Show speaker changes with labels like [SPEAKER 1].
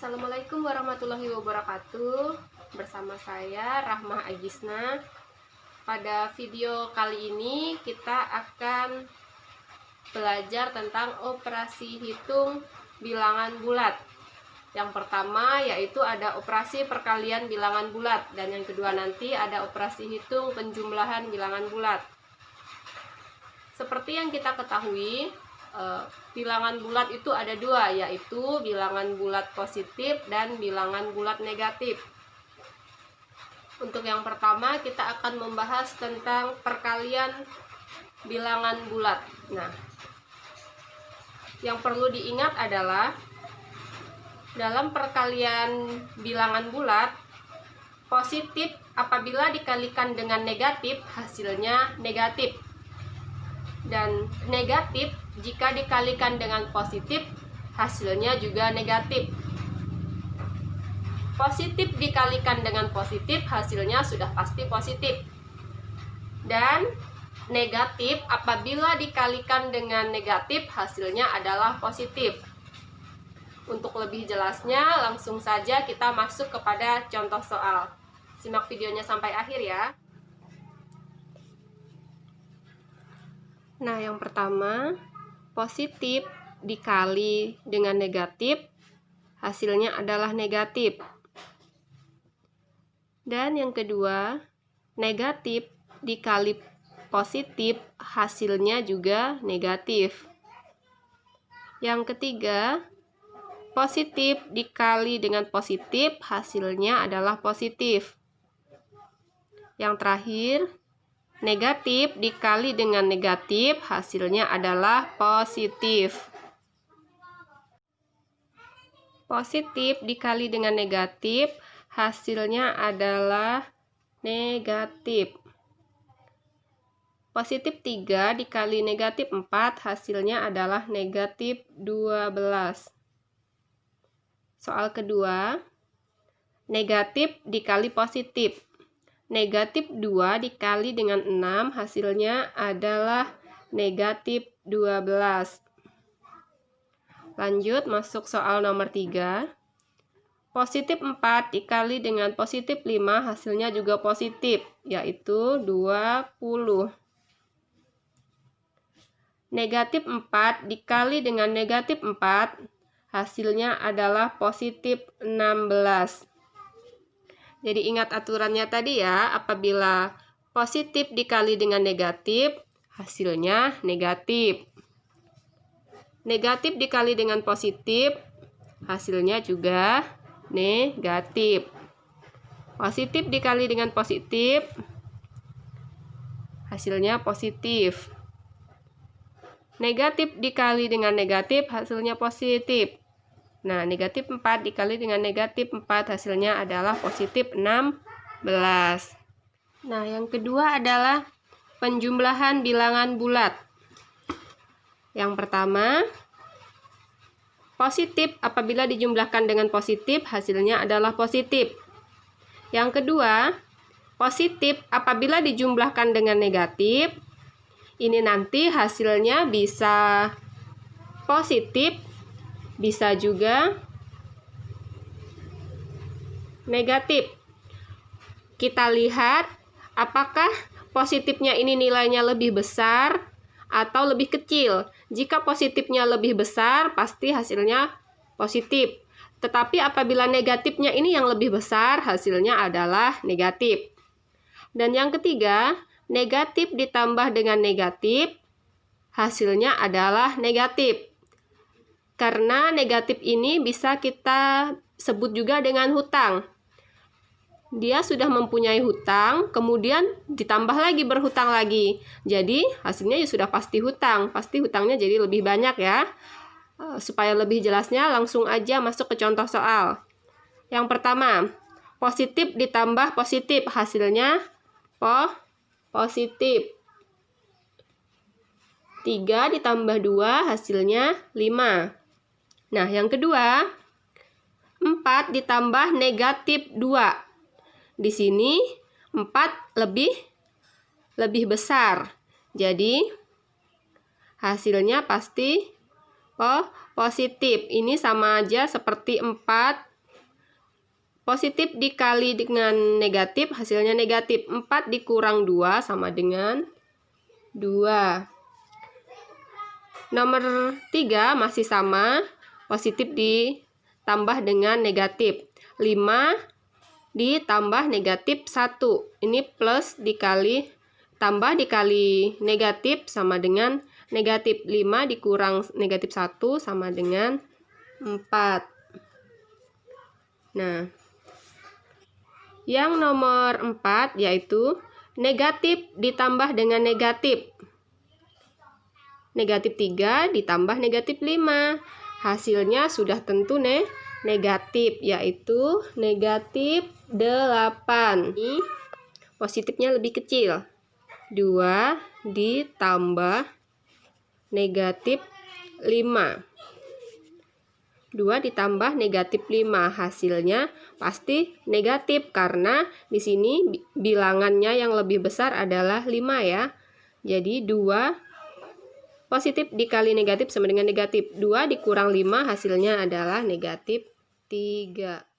[SPEAKER 1] Assalamualaikum warahmatullahi wabarakatuh. Bersama saya Rahmah Agisna. Pada video kali ini kita akan belajar tentang operasi hitung bilangan bulat. Yang pertama yaitu ada operasi perkalian bilangan bulat, dan yang kedua nanti ada operasi hitung penjumlahan bilangan bulat. Seperti yang kita ketahui, bilangan bulat itu ada dua, yaitu bilangan bulat positif dan bilangan bulat negatif. Untuk yang pertama kita akan membahas tentang perkalian bilangan bulat. Nah, yang perlu diingat adalah dalam perkalian bilangan bulat, positif apabila dikalikan dengan negatif hasilnya negatif, dan negatif jika dikalikan dengan positif hasilnya juga negatif. Positif dikalikan dengan positif hasilnya sudah pasti positif, dan negatif apabila dikalikan dengan negatif hasilnya adalah positif. Untuk lebih jelasnya langsung saja kita masuk kepada contoh soal. Simak videonya sampai akhir ya. Nah, yang pertama, positif dikali dengan negatif, hasilnya adalah negatif. Dan yang kedua, negatif dikali positif, hasilnya juga negatif. Yang ketiga, positif dikali dengan positif, hasilnya adalah positif. Yang terakhir, negatif dikali dengan negatif, hasilnya adalah positif. Positif dikali dengan negatif, hasilnya adalah negatif. Positif 3 dikali negatif 4, hasilnya adalah negatif 12. Soal kedua, negatif dikali positif. Negatif 2 dikali dengan 6, hasilnya adalah negatif 12. Lanjut masuk soal nomor 3. Positif 4 dikali dengan positif 5, hasilnya juga positif, yaitu 20. Negatif 4 dikali dengan negatif 4, hasilnya adalah positif 16. Jadi ingat aturannya tadi ya, apabila positif dikali dengan negatif, hasilnya negatif. Negatif dikali dengan positif, hasilnya juga negatif. Positif dikali dengan positif, hasilnya positif. Negatif dikali dengan negatif, hasilnya positif. Nah, negatif 4 dikali dengan negatif 4, hasilnya adalah positif 16. Nah, yang kedua adalah penjumlahan bilangan bulat. Yang pertama, positif apabila dijumlahkan dengan positif, hasilnya adalah positif. Yang kedua, positif apabila dijumlahkan dengan negatif, ini nanti hasilnya bisa positif, bisa juga negatif. Kita lihat apakah positifnya ini nilainya lebih besar atau lebih kecil. Jika positifnya lebih besar, pasti hasilnya positif. Tetapi apabila negatifnya ini yang lebih besar, hasilnya adalah negatif. Dan yang ketiga, negatif ditambah dengan negatif, hasilnya adalah negatif. Karena negatif ini bisa kita sebut juga dengan hutang. Dia sudah mempunyai hutang, kemudian ditambah lagi berhutang lagi. Jadi hasilnya ya sudah pasti hutang. Pasti hutangnya jadi lebih banyak ya. Supaya lebih jelasnya langsung aja masuk ke contoh soal. Yang pertama, positif ditambah positif, hasilnya positif. 3 ditambah 2 hasilnya 5. Nah, yang kedua, 4 ditambah negatif 2. Di sini 4 lebih besar. Jadi hasilnya pasti positif. Ini sama aja seperti 4 Positif dikali dengan negatif, hasilnya negatif. 4 dikurang 2 sama dengan 2. Nomor 3 masih sama, positif ditambah dengan negatif. 5 ditambah negatif 1. Ini plus dikali, tambah dikali negatif sama dengan negatif. 5 dikurang negatif 1 sama dengan 4. Nah, yang nomor 4 yaitu negatif ditambah dengan negatif. Negatif 3 ditambah negatif 5. Hasilnya sudah tentu negatif, yaitu negatif 8. Ini positifnya lebih kecil. 2 ditambah negatif 5. 2 ditambah negatif 5, hasilnya pasti negatif karena di sini bilangannya yang lebih besar adalah 5 ya. Jadi 2 positif dikali negatif sama dengan negatif. 2 dikurang 5 hasilnya adalah negatif 3.